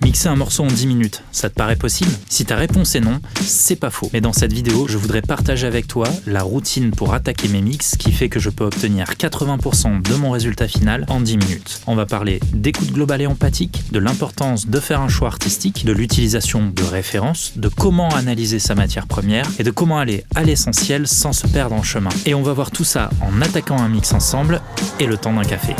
Mixer un morceau en 10 minutes, ça te paraît possible ? Si ta réponse est non, c'est pas faux. Mais dans cette vidéo, je voudrais partager avec toi la routine pour attaquer mes mix qui fait que je peux obtenir 80% de mon résultat final en 10 minutes. On va parler d'écoute globale et empathique, de l'importance de faire un choix artistique, de l'utilisation de références, de comment analyser sa matière première et de comment aller à l'essentiel sans se perdre en chemin. Et on va voir tout ça en attaquant un mix ensemble et le temps d'un café.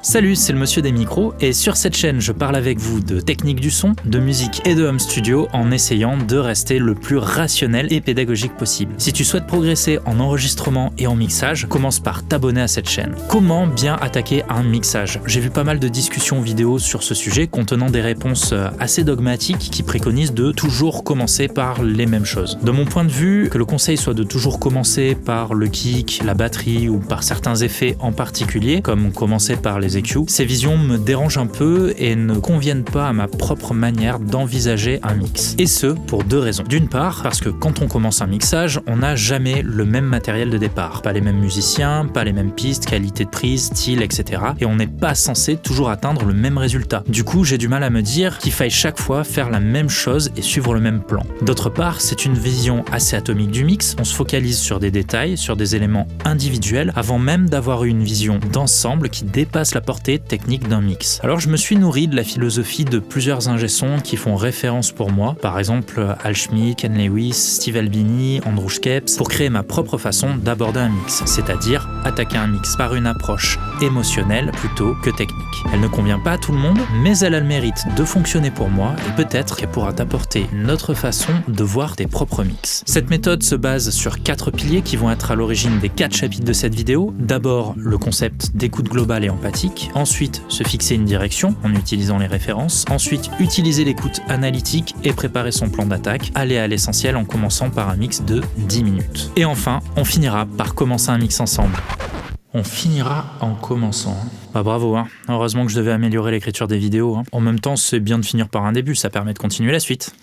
Salut, c'est le monsieur des micros et sur cette chaîne, je parle avec vous de technique du son, de musique et de home studio en essayant de rester le plus rationnel et pédagogique possible. Si tu souhaites progresser en enregistrement et en mixage, commence par t'abonner à cette chaîne. Comment bien attaquer un mixage ? J'ai vu pas mal de discussions vidéo sur ce sujet contenant des réponses assez dogmatiques qui préconisent de toujours commencer par les mêmes choses. De mon point de vue, que le conseil soit de toujours commencer par le kick, la batterie ou par certains effets en particulier, comme commencer par les EQ, ces visions me dérangent un peu et ne conviennent pas à ma propre manière d'envisager un mix. Et ce, pour deux raisons. D'une part, parce que quand on commence un mixage, on n'a jamais le même matériel de départ. Pas les mêmes musiciens, pas les mêmes pistes, qualité de prise, style, etc. Et on n'est pas censé toujours atteindre le même résultat. Du coup, j'ai du mal à me dire qu'il faille chaque fois faire la même chose et suivre le même plan. D'autre part, c'est une vision assez atomique du mix. On se focalise sur des détails, sur des éléments individuels, avant même d'avoir eu une vision d'ensemble qui dépasse la portée technique d'un mix. Alors je me suis nourri de la philosophie de plusieurs ingé-sons qui font référence pour moi, par exemple Al Schmitt, Ken Lewis, Steve Albini, Andrew Scheps, pour créer ma propre façon d'aborder un mix, c'est-à-dire attaquer un mix par une approche émotionnelle plutôt que technique. Elle ne convient pas à tout le monde, mais elle a le mérite de fonctionner pour moi et peut-être qu'elle pourra t'apporter une autre façon de voir tes propres mix. Cette méthode se base sur 4 piliers qui vont être à l'origine des 4 chapitres de cette vidéo. D'abord, le concept d'écoute globale et empathique. Ensuite, se fixer une direction en utilisant les références. Ensuite, utiliser l'écoute analytique et préparer son plan d'attaque. Aller à l'essentiel en commençant par un mix de 10 minutes. Et enfin, on finira par commencer un mix ensemble. On finira en commençant. Bah bravo, hein. Heureusement que je devais améliorer l'écriture des vidéos. En même temps, c'est bien de finir par un début, ça permet de continuer la suite.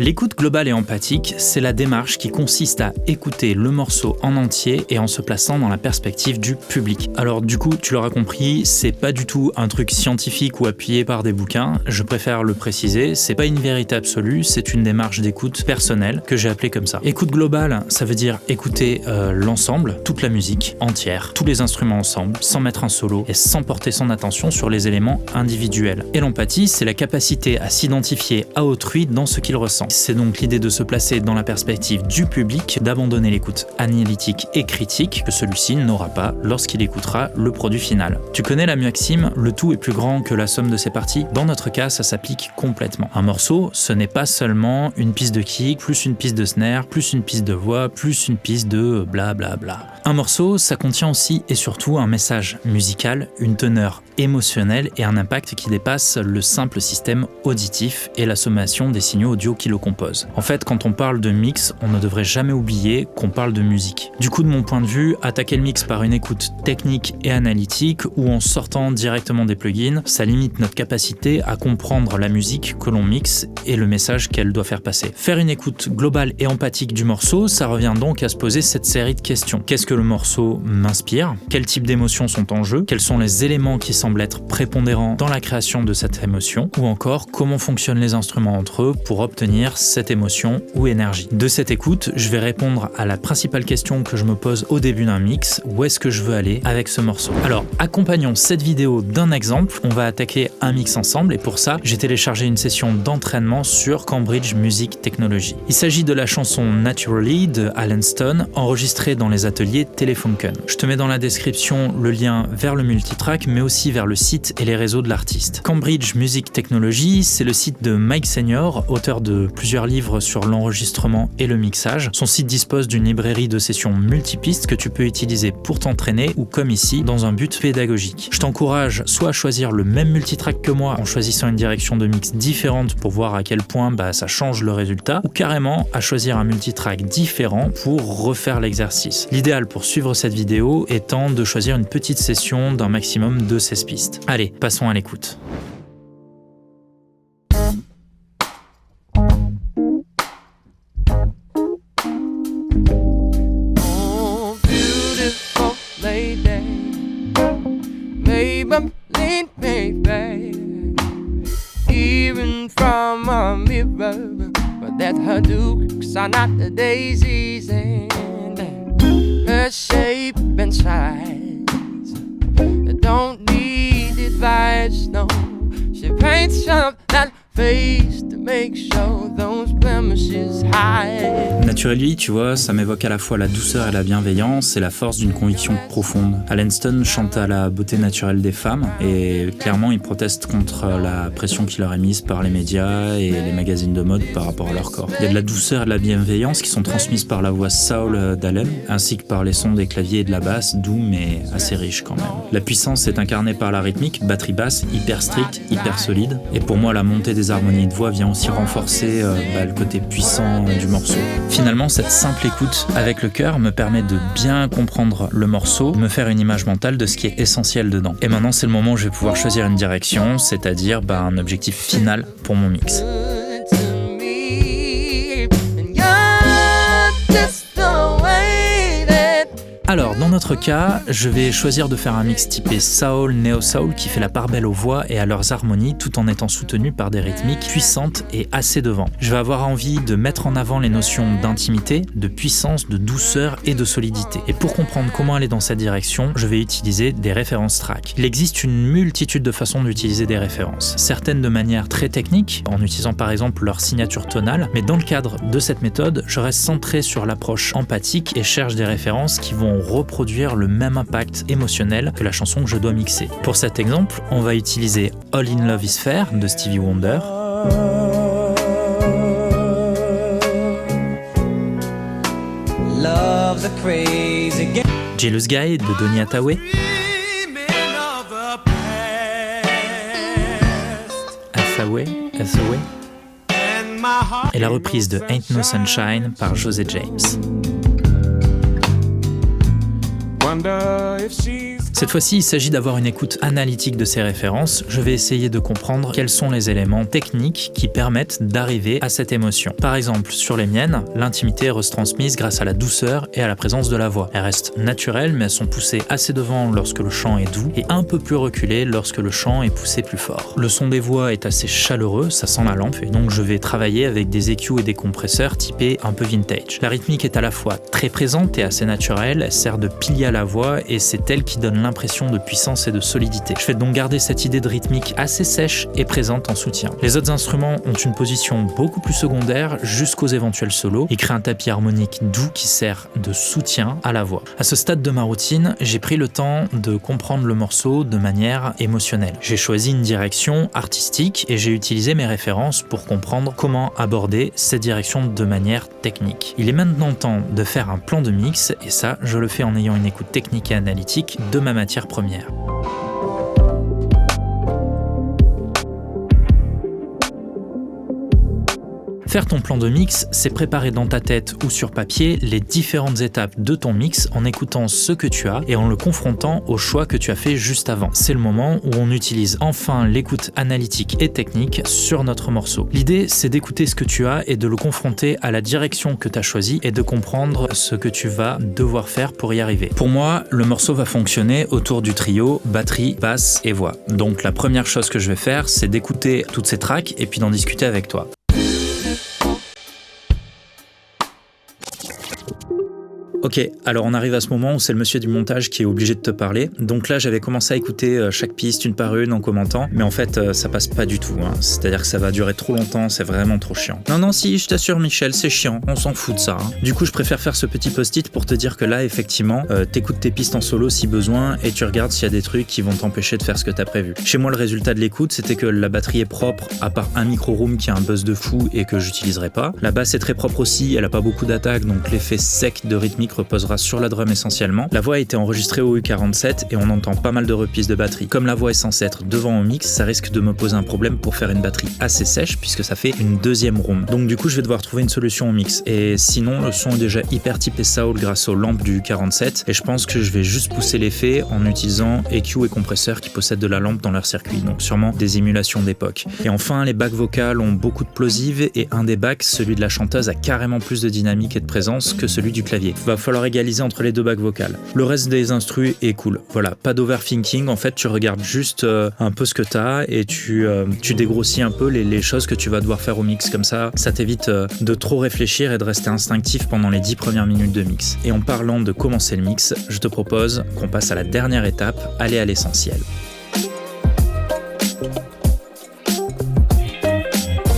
L'écoute globale et empathique, c'est la démarche qui consiste à écouter le morceau en entier et en se plaçant dans la perspective du public. Alors du coup, tu l'auras compris, c'est pas du tout un truc scientifique ou appuyé par des bouquins, je préfère le préciser, c'est pas une vérité absolue, c'est une démarche d'écoute personnelle que j'ai appelée comme ça. Écoute globale, ça veut dire écouter l'ensemble, toute la musique entière, tous les instruments ensemble, sans mettre un solo et sans porter son attention sur les éléments individuels. Et l'empathie, c'est la capacité à s'identifier à autrui dans ce qu'il ressent. C'est donc l'idée de se placer dans la perspective du public, d'abandonner l'écoute analytique et critique que celui-ci n'aura pas lorsqu'il écoutera le produit final. Tu connais la maxime, le tout est plus grand que la somme de ses parties. Dans notre cas, ça s'applique complètement. Un morceau, ce n'est pas seulement une piste de kick, plus une piste de snare, plus une piste de voix, plus une piste de blablabla. Un morceau, ça contient aussi et surtout un message musical, une teneur émotionnelle et un impact qui dépasse le simple système auditif et la sommation des signaux audio qui le composent. En fait, quand on parle de mix, on ne devrait jamais oublier qu'on parle de musique. Du coup, de mon point de vue, attaquer le mix par une écoute technique et analytique ou en sortant directement des plugins, ça limite notre capacité à comprendre la musique que l'on mixe et le message qu'elle doit faire passer. Faire une écoute globale et empathique du morceau, ça revient donc à se poser cette série de questions. Qu'est-ce que le morceau m'inspire ? Quels types d'émotions sont en jeu ? Quels sont les éléments qui semblent être prépondérants dans la création de cette émotion ? Ou encore, comment fonctionnent les instruments entre eux pour obtenir cette émotion ou énergie. De cette écoute, je vais répondre à la principale question que je me pose au début d'un mix, où est-ce que je veux aller avec ce morceau ? Alors, accompagnons cette vidéo d'un exemple, on va attaquer un mix ensemble et pour ça, j'ai téléchargé une session d'entraînement sur Cambridge Music Technology. Il s'agit de la chanson Naturally de Alan Stone, enregistrée dans les ateliers Telefunken. Je te mets dans la description le lien vers le multitrack, mais aussi vers le site et les réseaux de l'artiste. Cambridge Music Technology, c'est le site de Mike Senior, auteur de plusieurs livres sur l'enregistrement et le mixage. Son site dispose d'une librairie de sessions multipistes que tu peux utiliser pour t'entraîner ou comme ici, dans un but pédagogique. Je t'encourage soit à choisir le même multitrack que moi en choisissant une direction de mix différente pour voir à quel point ça change le résultat, ou carrément à choisir un multitrack différent pour refaire l'exercice. L'idéal pour suivre cette vidéo étant de choisir une petite session d'un maximum de 16 pistes. Allez, passons à l'écoute. from a mirror, but that her dukes are not the daisies, and her shape and size don't need advice, no. She paints up that face to make sure those blemishes hide. Naturally, tu vois, ça m'évoque à la fois la douceur et la bienveillance et la force d'une conviction profonde. Alan Stone chante à la beauté naturelle des femmes et clairement il proteste contre la pression qui leur est mise par les médias et les magazines de mode par rapport à leur corps. Il y a de la douceur et de la bienveillance qui sont transmises par la voix soul d'Alan ainsi que par les sons des claviers et de la basse, doux mais assez riches quand même. La puissance est incarnée par la rythmique, batterie basse, hyper stricte, hyper solide, et pour moi la montée des harmonies de voix vient aussi renforcer le côté puissant du morceau. Finalement, cette simple écoute avec le cœur me permet de bien comprendre le morceau, de me faire une image mentale de ce qui est essentiel dedans. Et maintenant, c'est le moment où je vais pouvoir choisir une direction, c'est-à-dire un objectif final pour mon mix. Alors, dans notre cas, je vais choisir de faire un mix typé soul, neo-soul qui fait la part belle aux voix et à leurs harmonies tout en étant soutenu par des rythmiques puissantes et assez devant. Je vais avoir envie de mettre en avant les notions d'intimité, de puissance, de douceur et de solidité. Et pour comprendre comment aller dans cette direction, je vais utiliser des références tracks. Il existe une multitude de façons d'utiliser des références. Certaines de manière très technique, en utilisant par exemple leur signature tonale, mais dans le cadre de cette méthode, je reste centré sur l'approche empathique et cherche des références qui vont reproduire le même impact émotionnel que la chanson que je dois mixer. Pour cet exemple, on va utiliser All in Love is Fair de Stevie Wonder, Love the crazy game. Jealous Guy de Donny Hathaway, Hathaway, et la reprise de Ain't No Sunshine par José James. Cette fois-ci, il s'agit d'avoir une écoute analytique de ces références. Je vais essayer de comprendre quels sont les éléments techniques qui permettent d'arriver à cette émotion. Par exemple, sur les miennes, l'intimité est retransmise grâce à la douceur et à la présence de la voix. Elles restent naturelles, mais elles sont poussées assez devant lorsque le chant est doux et un peu plus reculées lorsque le chant est poussé plus fort. Le son des voix est assez chaleureux, ça sent la lampe, et donc je vais travailler avec des EQ et des compresseurs typés un peu vintage. La rythmique est à la fois très présente et assez naturelle, elle sert de pilier à la voix et c'est elle qui donne l'impression de puissance et de solidité. Je vais donc garder cette idée de rythmique assez sèche et présente en soutien. Les autres instruments ont une position beaucoup plus secondaire jusqu'aux éventuels solos. Ils créent un tapis harmonique doux qui sert de soutien à la voix. À ce stade de ma routine, j'ai pris le temps de comprendre le morceau de manière émotionnelle. J'ai choisi une direction artistique et j'ai utilisé mes références pour comprendre comment aborder cette direction de manière technique. Il est maintenant temps de faire un plan de mix et ça, je le fais en ayant une écoute technique et analytique de ma matière première. Faire ton plan de mix, c'est préparer dans ta tête ou sur papier les différentes étapes de ton mix en écoutant ce que tu as et en le confrontant au choix que tu as fait juste avant. C'est le moment où on utilise enfin l'écoute analytique et technique sur notre morceau. L'idée, c'est d'écouter ce que tu as et de le confronter à la direction que tu as choisie et de comprendre ce que tu vas devoir faire pour y arriver. Pour moi, le morceau va fonctionner autour du trio batterie, basse et voix. Donc la première chose que je vais faire, c'est d'écouter toutes ces tracks et puis d'en discuter avec toi. Ok, alors on arrive à ce moment où c'est le monsieur du montage qui est obligé de te parler. Donc là, j'avais commencé à écouter chaque piste une par une en commentant, mais en fait, ça passe pas du tout. C'est-à-dire que ça va durer trop longtemps, c'est vraiment trop chiant. Non, si, je t'assure, Michel, c'est chiant, on s'en fout de ça. Du coup, je préfère faire ce petit post-it pour te dire que là, effectivement, t'écoutes tes pistes en solo si besoin et tu regardes s'il y a des trucs qui vont t'empêcher de faire ce que t'as prévu. Chez moi, le résultat de l'écoute, c'était que la batterie est propre, à part un micro-room qui a un buzz de fou et que j'utiliserai pas. La basse est très propre aussi, elle a pas beaucoup d'attaque, donc l'effet sec de rythmique reposera sur la drum essentiellement. La voix a été enregistrée au U47 et on entend pas mal de reprises de batterie. Comme la voix est censée être devant au mix, ça risque de me poser un problème pour faire une batterie assez sèche puisque ça fait une deuxième room. Donc du coup, je vais devoir trouver une solution au mix. Et sinon, le son est déjà hyper typé soul grâce aux lampes du U47 et je pense que je vais juste pousser l'effet en utilisant EQ et compresseurs qui possèdent de la lampe dans leur circuit, donc sûrement des émulations d'époque. Et enfin, les backs vocales ont beaucoup de plosives et un des backs, celui de la chanteuse, a carrément plus de dynamique et de présence que celui du clavier. Va falloir égaliser entre les deux bacs vocales. Le reste des instrus est cool. Voilà, pas d'overthinking. En fait, tu regardes juste un peu ce que t'as et tu dégrossis un peu les choses que tu vas devoir faire au mix. Comme ça t'évite de trop réfléchir et de rester instinctif pendant les 10 premières minutes de mix. Et en parlant de commencer le mix, je te propose qu'on passe à la dernière étape, aller à l'essentiel.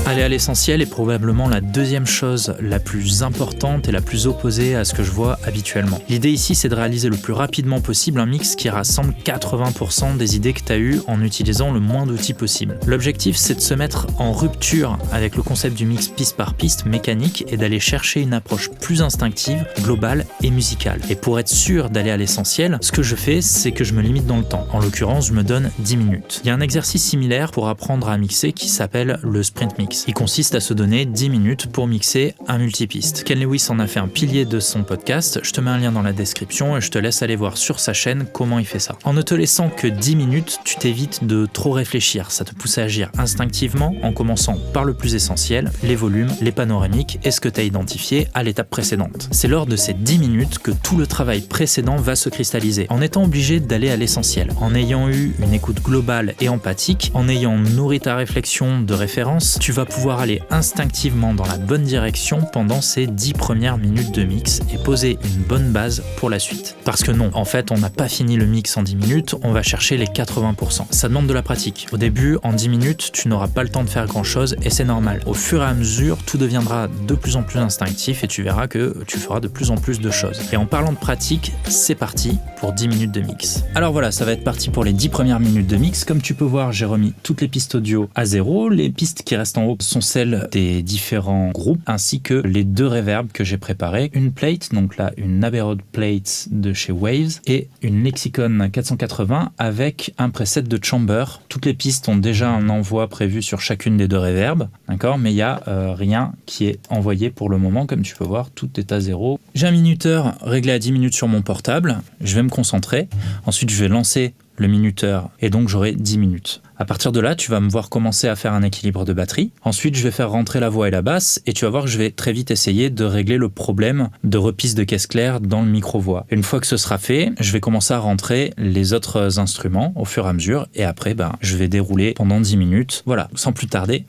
Aller à l'essentiel est probablement la deuxième chose la plus importante et la plus opposée à ce que je vois habituellement. L'idée ici, c'est de réaliser le plus rapidement possible un mix qui rassemble 80% des idées que tu as eues en utilisant le moins d'outils possible. L'objectif, c'est de se mettre en rupture avec le concept du mix piste par piste mécanique et d'aller chercher une approche plus instinctive, globale et musicale. Et pour être sûr d'aller à l'essentiel, ce que je fais, c'est que je me limite dans le temps. En l'occurrence, je me donne 10 minutes. Il y a un exercice similaire pour apprendre à mixer qui s'appelle le sprint mix. Il consiste à se donner 10 minutes pour mixer un multipiste. Ken Lewis en a fait un pilier de son podcast, je te mets un lien dans la description et je te laisse aller voir sur sa chaîne comment il fait ça. En ne te laissant que 10 minutes, tu t'évites de trop réfléchir, ça te pousse à agir instinctivement en commençant par le plus essentiel, les volumes, les panoramiques et ce que tu as identifié à l'étape précédente. C'est lors de ces 10 minutes que tout le travail précédent va se cristalliser, en étant obligé d'aller à l'essentiel, en ayant eu une écoute globale et empathique, en ayant nourri ta réflexion de référence, tu vas pouvoir aller instinctivement dans la bonne direction pendant ces 10 premières minutes de mix et poser une bonne base pour la suite. Parce que non, en fait, on n'a pas fini le mix en 10 minutes, on va chercher les 80%. Ça demande de la pratique. Au début, en 10 minutes, tu n'auras pas le temps de faire grand chose et c'est normal. Au fur et à mesure, tout deviendra de plus en plus instinctif et tu verras que tu feras de plus en plus de choses. Et en parlant de pratique, c'est parti pour 10 minutes de mix. Alors voilà, ça va être parti pour les 10 premières minutes de mix. Comme tu peux voir, j'ai remis toutes les pistes audio à 0. Les pistes qui restent en haut sont celles des différents groupes ainsi que les 2 reverbs que j'ai préparés. Une plate, donc là une Abbey Road plate de chez Waves et une Lexicon 480 avec un preset de chamber. Toutes les pistes ont déjà un envoi prévu sur chacune des 2 reverbs, d'accord, mais il n'y a rien qui est envoyé pour le moment. Comme tu peux voir, tout est à 0. J'ai un minuteur réglé à 10 minutes sur mon portable. Je vais me concentrer. Ensuite, je vais lancer le minuteur et donc j'aurai 10 minutes. À partir de là, tu vas me voir commencer à faire un équilibre de batterie. Ensuite, je vais faire rentrer la voix et la basse et tu vas voir que je vais très vite essayer de régler le problème de reprise de caisse claire dans le micro-voix. Une fois que ce sera fait, je vais commencer à rentrer les autres instruments au fur et à mesure et après, je vais dérouler pendant 10 minutes. Voilà, sans plus tarder.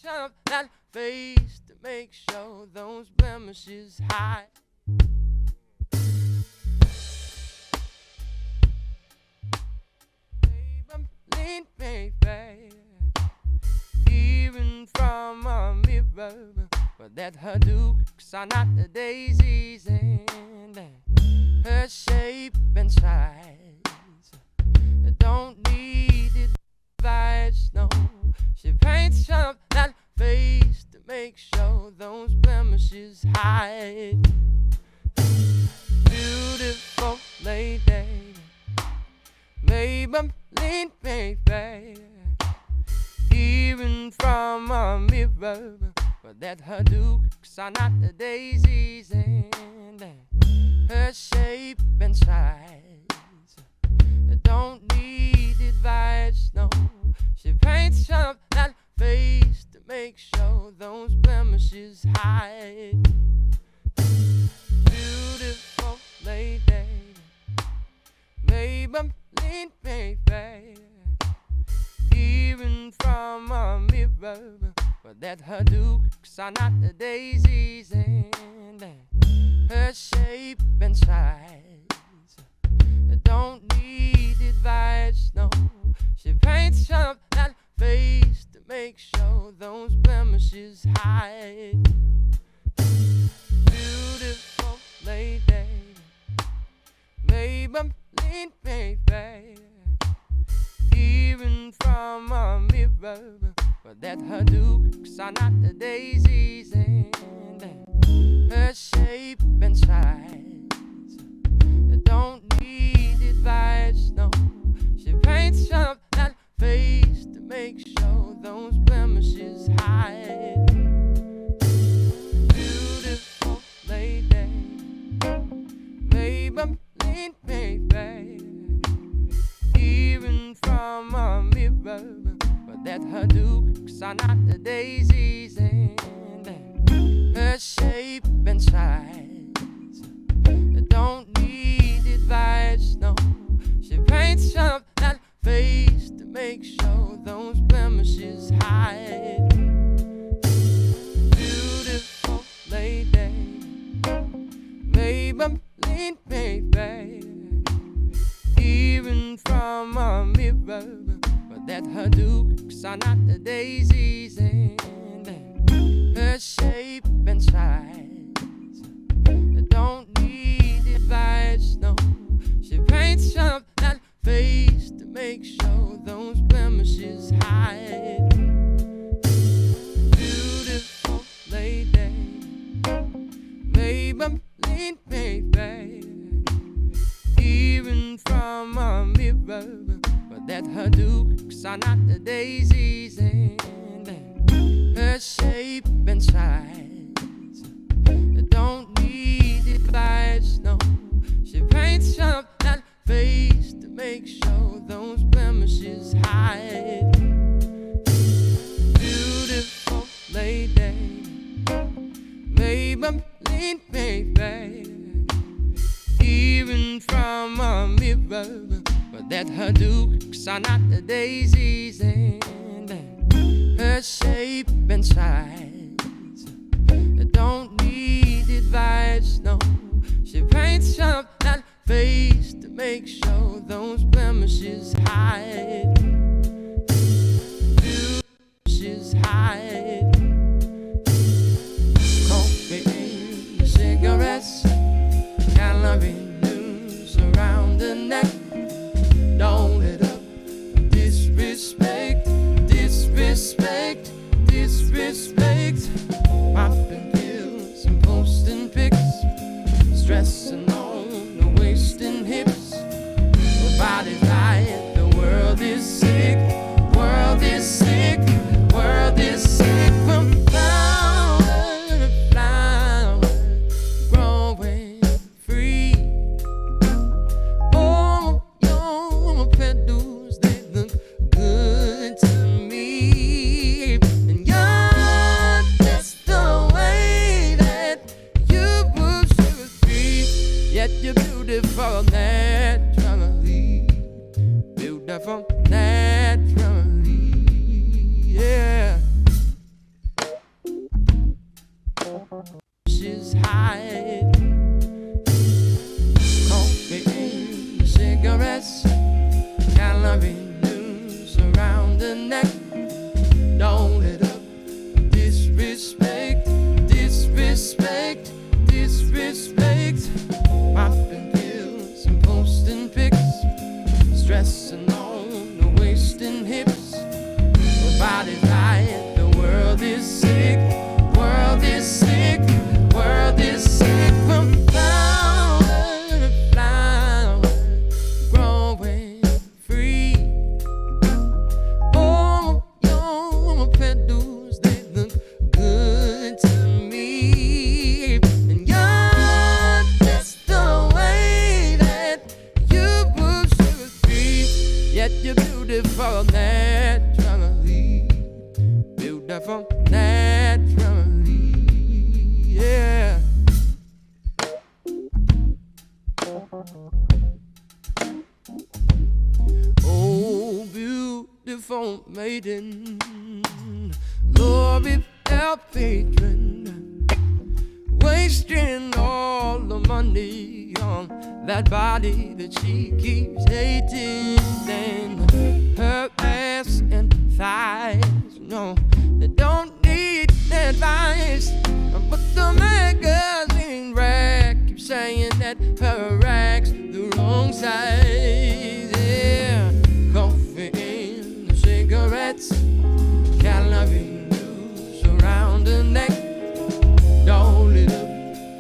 Shine up that face to make sure those blemishes hide. Baby, lean baby, even from a mirror, but that her dukes are not the daisies and her shape and size don't need advice, no. She paints up that face to make sure those blemishes hide. Beautiful lady, Maybelline baby, even from a mirror, but that her dukes are not the daisies and her shape and size don't need advice, no. She paints up that face to make sure those blemishes hide. Beautiful lady, Maybelline baby, even from a mirror, but that her dukes are not the daisies and her shape and size don't need advice, no. She paints up that face to make sure those blemishes hide. Beautiful lady, Maybelline baby, even from a mirror, but that her dukes are not the daisies and her shape and size don't need advice, no. She paints up that make sure those blemishes hide. Beautiful lady, baby, even from a mirror, but that her dukes are not the daisies, and her shape and size don't need advice, no. She paints up that face to make sure those blemishes hide. Beautiful lady, baby, even from a mirror, but that her dukes are not the daisies, and her shape and size don't need advice, no. She paints up that face to make sure those blemishes hide. Beautiful lady, baby, even from a mirror, but that her dukes are not the daisies, and her shape and size don't need advice, no. She paints up that face to make sure those blemishes hide. Beautiful lady, baby, even from a mirror, but that her dukes are not the daisies, and her shape and size don't need advice, no. She paints up that face to make sure those blemishes hide. Blemishes hide. Coffee and cigarettes, calorie news around the neck. Don't let up. Disrespect, disrespect, disrespect. Popping pills and posting pics, stressing on the wasting hips. Her body's right, the world is sick, world is sick, world is sick. From flower to flower, growing free. Oh, your petals, they look good to me. And you're just the way that you should be. Yet you're beautiful naturally, beautiful naturally, yeah. She's high. Coffee and cigarettes, calorie news around the neck. Don't let up. Disrespect, disrespect, disrespect. Popping pills and posting pics, stressing on the wasting hips. Her body's right, the world is sick, world is sick, world is sick. From flower to flower, growing free. Oh, your petals, they look good to me. And you're just the way that you should be. Yet you're beautiful naturally, beautiful naturally, yeah. Oh, beautiful maiden, glory without patron, wasting all the money on that body that she keeps hating. And her ass and thighs, no, they don't need advice. But the magazine rack keeps saying that her rack's the wrong size, yeah. Coffee and cigarettes, calorie news around the neck. Don't let up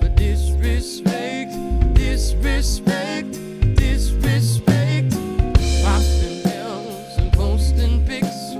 for disrespect, disrespect, disrespect. Popping pills and posting pics,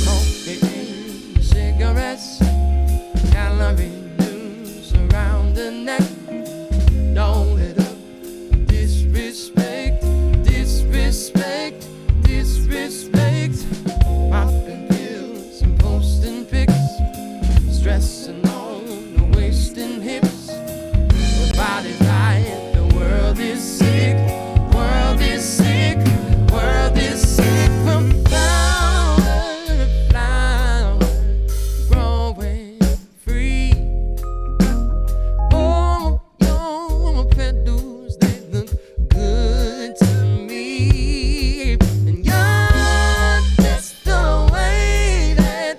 Coffee, cigarettes, calorie news around the neck. Don't let up. Disrespect, disrespect, disrespect. Popping pills and posting pics, stressing on the wasting hips. The body's right, the world is sick, world is sick, world is sick. From flower to flower, growing free. Oh, your petals, they look good to me. And you're just the way that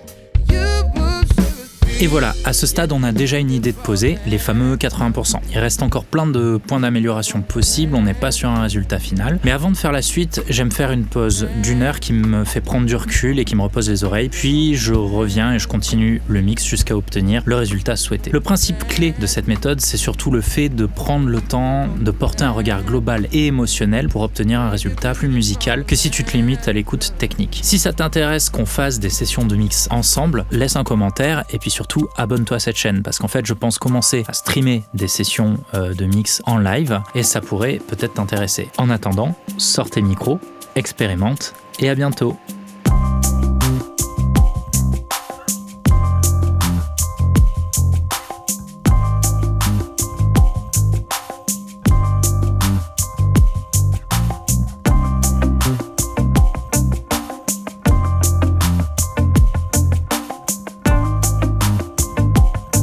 you move should be. Et voilà, à ce stade, on a déjà une idée de poser, les fameux 80%. Il reste encore plein de points d'amélioration possibles, on n'est pas sur un résultat final. Mais avant de faire la suite, j'aime faire une pause d'une heure qui me fait prendre du recul et qui me repose les oreilles, puis je reviens et je continue le mix jusqu'à obtenir le résultat souhaité. Le principe clé de cette méthode, c'est surtout le fait de prendre le temps de porter un regard global et émotionnel pour obtenir un résultat plus musical que si tu te limites à l'écoute technique. Si ça t'intéresse qu'on fasse des sessions de mix ensemble, laisse un commentaire et puis surtout abonne-toi à cette chaîne parce qu'en fait je pense commencer à streamer des sessions de mix en live et ça pourrait peut-être t'intéresser. En attendant, sors tes micros, expérimente et à bientôt.